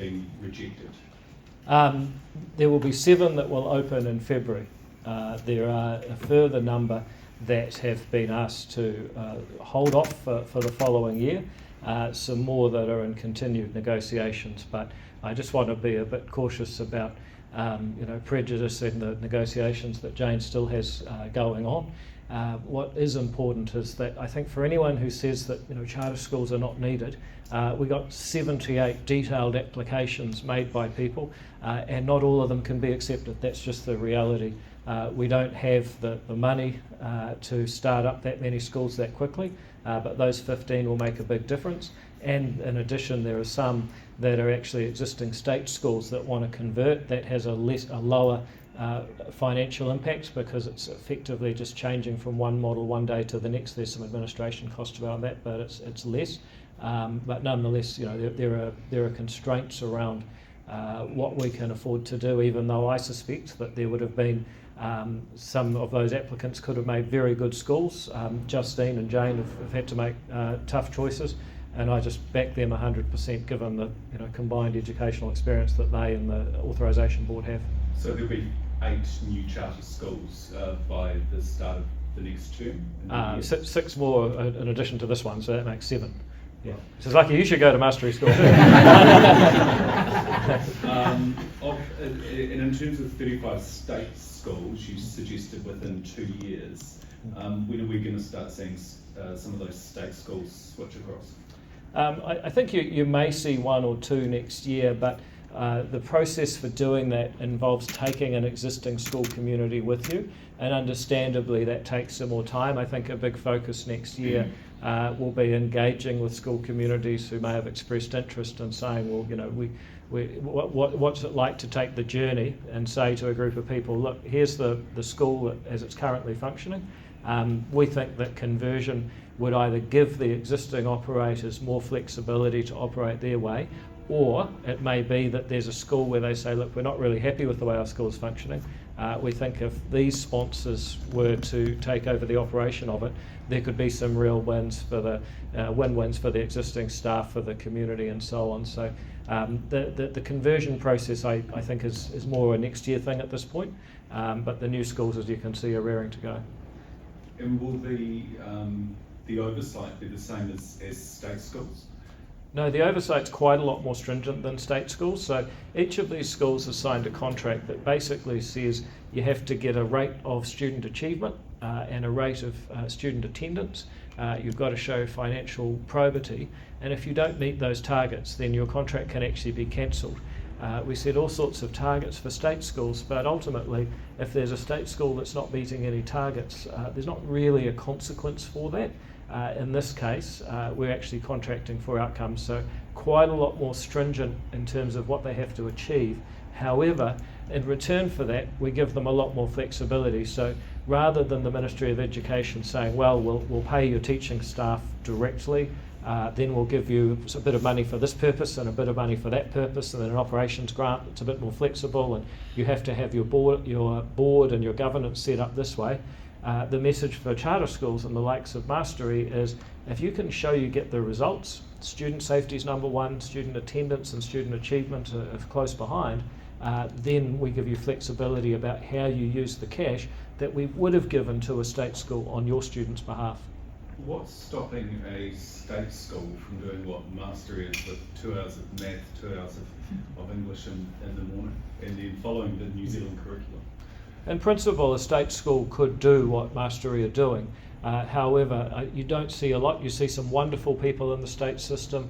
been rejected? There will be 7 that will open in February. There are a further number that have been asked to hold off for the following year. Some more that are in continued negotiations, but I just want to be a bit cautious about prejudice in the negotiations that Jane still has going on. What is important is that I think for anyone who says that charter schools are not needed, we got 78 detailed applications made by people, and not all of them can be accepted. That's just the reality. We don't have the money to start up that many schools that quickly, but those 15 will make a big difference. And in addition, there are some that are actually existing state schools that want to convert. That has a lower financial impact because it's effectively just changing from one model one day to the next. There's some administration cost around that, but it's less. But nonetheless, there are constraints around what we can afford to do. Even though I suspect that there would have been some of those applicants could have made very good schools. Justine and Jane have had to make tough choices, and I just back them 100% given the combined educational experience that they and the authorisation board have. So there'll be 8 new charter schools by the start of the next term? 6 more in addition to this one, so that makes 7. Yeah. So it's like you should go to mastery school. And in terms of 35 state schools, you suggested within 2 years. When are we going to start seeing some of those state schools switch across? I think you may see 1 or 2 next year, but the process for doing that involves taking an existing school community with you, and understandably that takes some more time. I think a big focus next year will be engaging with school communities who may have expressed interest and saying, well, what's it like to take the journey and say to a group of people, look, here's the school as it's currently functioning. We think that conversion would either give the existing operators more flexibility to operate their way, or it may be that there's a school where they say, look, we're not really happy with the way our school is functioning. We think if these sponsors were to take over the operation of it, there could be some real wins for the win-wins for the existing staff, for the community, and so on. So the conversion process, I think, is more a next year thing at this point. But the new schools, as you can see, are raring to go. And will the oversight be the same as state schools? No, the oversight's quite a lot more stringent than state schools. So each of these schools has signed a contract that basically says you have to get a rate of student achievement and a rate of student attendance. You've got to show financial probity, and if you don't meet those targets, then your contract can actually be cancelled. We set all sorts of targets for state schools, but ultimately, if there's a state school that's not meeting any targets, there's not really a consequence for that. In this case, we're actually contracting for outcomes, so quite a lot more stringent in terms of what they have to achieve. However, in return for that, we give them a lot more flexibility. So rather than the Ministry of Education saying, well, we'll pay your teaching staff directly, then we'll give you a bit of money for this purpose and a bit of money for that purpose, and then an operations grant that's a bit more flexible, and you have to have your board and your governance set up this way. The message for charter schools and the likes of Mastery is, if you can show you get the results, student safety is number one, student attendance and student achievement are close behind, then we give you flexibility about how you use the cash that we would have given to a state school on your students' behalf. What's stopping a state school from doing what Mastery is with 2 hours of math, 2 hours of English in the morning, and then following the New Zealand curriculum? In principle, a state school could do what Mastery are doing. However, you don't see a lot. You see some wonderful people in the state system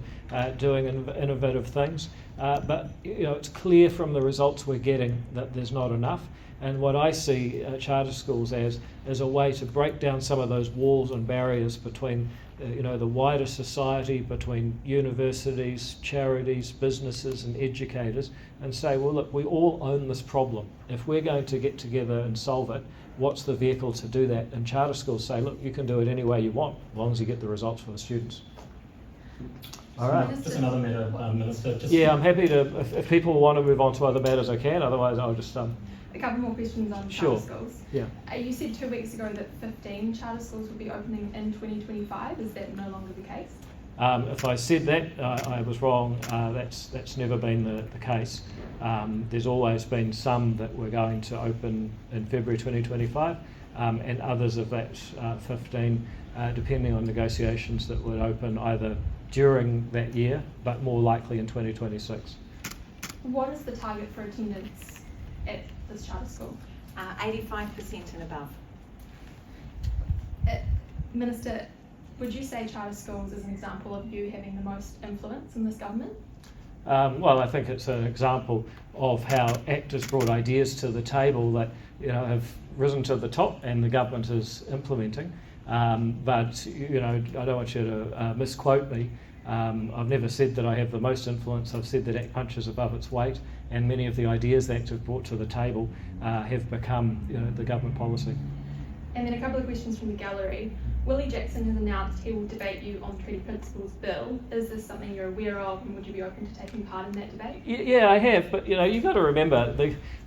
doing innovative things, but it's clear from the results we're getting that there's not enough. And what I see charter schools as is a way to break down some of those walls and barriers between the wider society, between universities, charities, businesses and educators, and say, well, look, we all own this problem. If we're going to get together and solve it, what's the vehicle to do that? And charter schools say, look, you can do it any way you want, as long as you get the results for the students. All right. Just another matter, Minister. I'm happy to, if people want to move on to other matters, I can, otherwise I'll just... A couple more questions on charter schools. Yeah. You said 2 weeks ago that 15 charter schools will be opening in 2025. Is that no longer the case? If I said that, I was wrong. That's never been the case. There's always been some that were going to open in February 2025, and others of that 15, depending on negotiations, that would open either during that year, but more likely in 2026. What is the target for attendance at this charter school? 85% and above. Minister, would you say charter schools is an example of you having the most influence in this government? Well, I think it's an example of how actors brought ideas to the table that have risen to the top and the government is implementing. But I don't want you to misquote me. I've never said that I have the most influence. I've said that ACT punches above its weight, and many of the ideas that ACT have brought to the table have become the government policy. And then a couple of questions from the gallery. Willie Jackson has announced he will debate you on Treaty Principles Bill. Is this something you're aware of, and would you be open to taking part in that debate? Yeah, I have, but you've got to remember,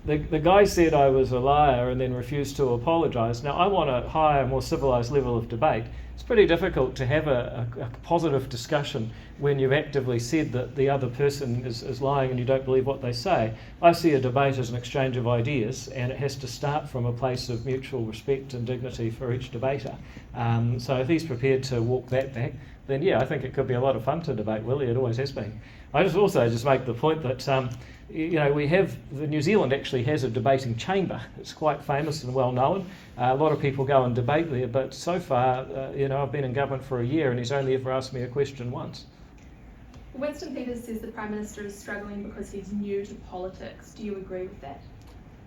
the guy said I was a liar and then refused to apologise. Now, I want a higher, more civilised level of debate. It's pretty difficult to have a positive discussion when you've actively said that the other person is lying and you don't believe what they say. I see a debate as an exchange of ideas, and it has to start from a place of mutual respect and dignity for each debater. So if he's prepared to walk that back, then yeah, I think it could be a lot of fun to debate Willie. It always has been. I also make the point that New Zealand actually has a debating chamber. It's quite famous and well known. A lot of people go and debate there, but so far, I've been in government for a year and he's only ever asked me a question once. Winston Peters says the Prime Minister is struggling because he's new to politics. Do you agree with that?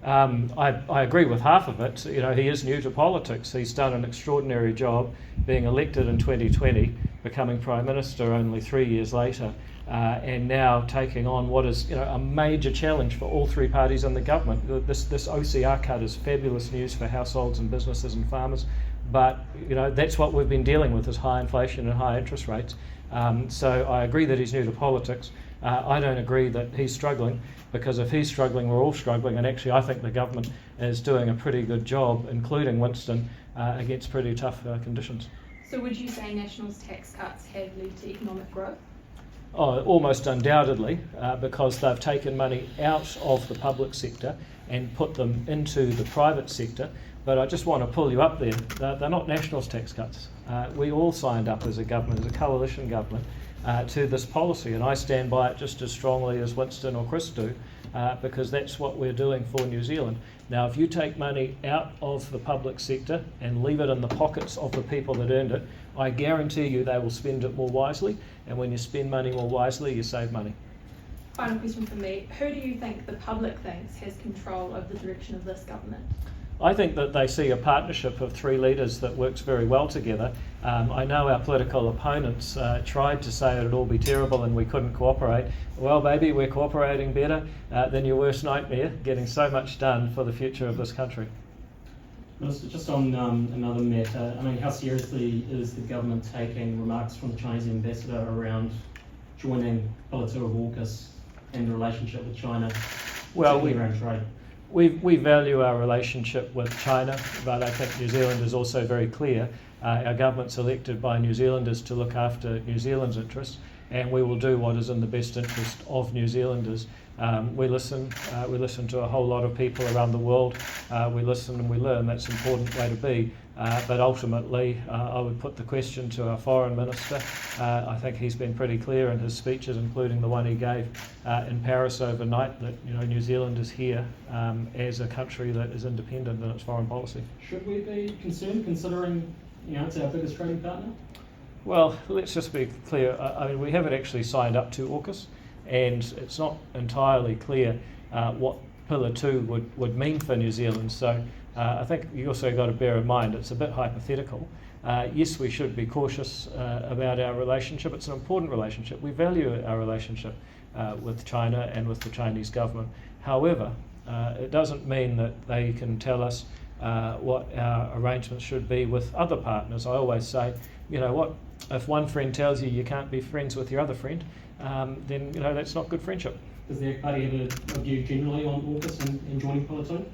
I agree with half of it. He is new to politics. He's done an extraordinary job being elected in 2020, becoming Prime Minister only 3 years later, and now taking on what is a major challenge for all three parties in the government. This OCR cut is fabulous news for households and businesses and farmers, but that's what we've been dealing with, is high inflation and high interest rates. So I agree that he's new to politics. I don't agree that he's struggling, because if he's struggling, we're all struggling, and actually I think the government is doing a pretty good job, including Winston, against pretty tough conditions. So would you say National's tax cuts have led to economic growth? Oh, almost undoubtedly, because they've taken money out of the public sector and put them into the private sector. But I just want to pull you up there. They're not National's tax cuts. We all signed up as a government, as a coalition government, to this policy, and I stand by it just as strongly as Winston or Chris do, because that's what we're doing for New Zealand. Now, if you take money out of the public sector and leave it in the pockets of the people that earned it, I guarantee you they will spend it more wisely, and when you spend money more wisely, you save money. Final question from me. Who do you think the public thinks has control of the direction of this government? I think that they see a partnership of three leaders that works very well together. I know our political opponents tried to say it'd all be terrible and we couldn't cooperate. Well, baby, we're cooperating better than your worst nightmare, getting so much done for the future of this country. Minister, just on another matter, how seriously is the government taking remarks from the Chinese ambassador around joining Pillar 2 of AUKUS and the relationship with China, particularly around trade? We value our relationship with China, but I think New Zealand is also very clear. Our government's elected by New Zealanders to look after New Zealand's interests, and we will do what is in the best interest of New Zealanders. We listen to a whole lot of people around the world. We listen and we learn. That's an important way to be. But ultimately, I would put the question to our Foreign Minister. I think he's been pretty clear in his speeches, including the one he gave in Paris overnight, that New Zealand is here as a country that is independent in its foreign policy. Should we be concerned, considering it's our biggest trading partner? Well, let's just be clear. We haven't actually signed up to AUKUS, and it's not entirely clear what Pillar 2 would mean for New Zealand. So I think you also got to bear in mind it's a bit hypothetical. Yes, we should be cautious about our relationship. It's an important relationship. We value our relationship with China and with the Chinese government. However, it doesn't mean that they can tell us what our arrangements should be with other partners. I always say, if one friend tells you can't be friends with your other friend, then that's not good friendship. Does the ACT Party have a view generally on AUKUS and joining Pillar 2?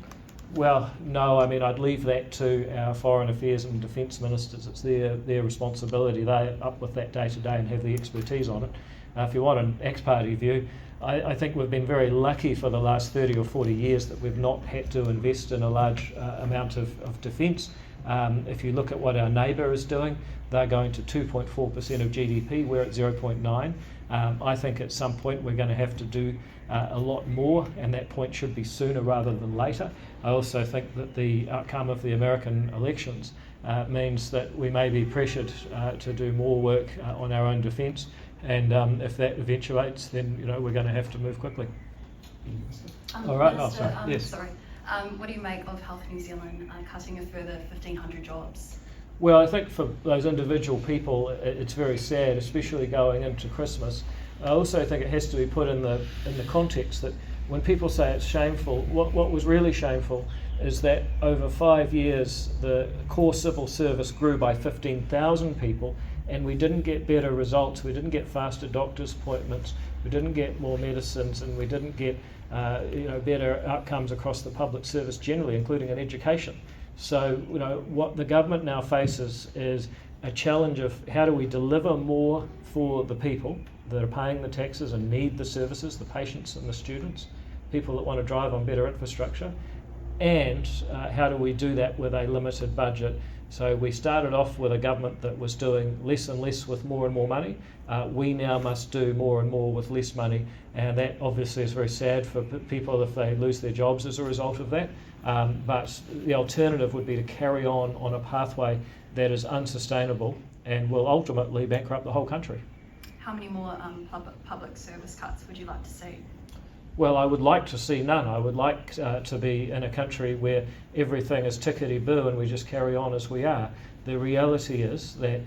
Well, no, I mean, I'd leave that to our foreign affairs and defence ministers. It's their responsibility. They're up with that day to day and have the expertise on it. If you want an ex-party view, I think we've been very lucky for the last 30 or 40 years that we've not had to invest in a large amount of defence. If you look at what our neighbour is doing, they're going to 2.4% of GDP, we're at 0.9. I think at some point we're going to have to do a lot more, and that point should be sooner rather than later. I also think that the outcome of the American elections means that we may be pressured to do more work on our own defence, and if that eventuates, then we're going to have to move quickly. All right. Minister, Yes. Sorry. What do you make of Health New Zealand cutting a further 1,500 jobs? Well, I think for those individual people, it's very sad, especially going into Christmas. I also think it has to be put in the context that when people say it's shameful, what was really shameful is that over 5 years the core civil service grew by 15,000 people, and we didn't get better results. We didn't get faster doctor's appointments. We didn't get more medicines, and we didn't get better outcomes across the public service generally, including in education. So, what the government now faces is a challenge of how do we deliver more for the people that are paying the taxes and need the services, the patients and the students, people that want to drive on better infrastructure, and how do we do that with a limited budget. So we started off with a government that was doing less and less with more and more money. We now must do more and more with less money, and that obviously is very sad for people if they lose their jobs as a result of that. But the alternative would be to carry on a pathway that is unsustainable and will ultimately bankrupt the whole country. How many more public service cuts would you like to see? Well, I would like to see none. I would like to be in a country where everything is tickety-boo and we just carry on as we are. The reality is that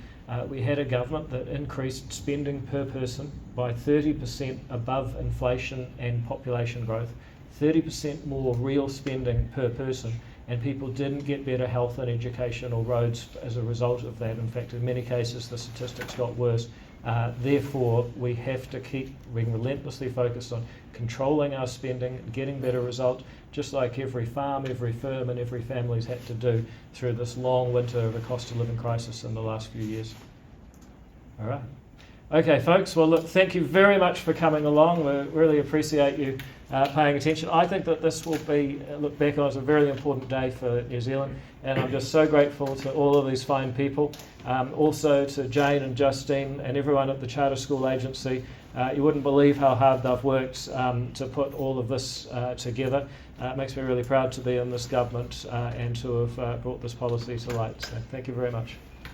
we had a government that increased spending per person by 30% above inflation and population growth, 30% more real spending per person, and people didn't get better health and education or roads as a result of that. In fact, in many cases, the statistics got worse. Therefore, we have to keep being relentlessly focused on controlling our spending, getting better results, just like every farm, every firm and every family's had to do through this long winter of a cost of living crisis in the last few years. All right. Okay, folks, well, look, thank you very much for coming along. We really appreciate you paying attention. I think that this will be, look back on as a very important day for New Zealand, and I'm just so grateful to all of these fine people. Also to Jane and Justine and everyone at the Charter School Agency. You wouldn't believe how hard they've worked to put all of this together. It makes me really proud to be in this government and to have brought this policy to light. So thank you very much.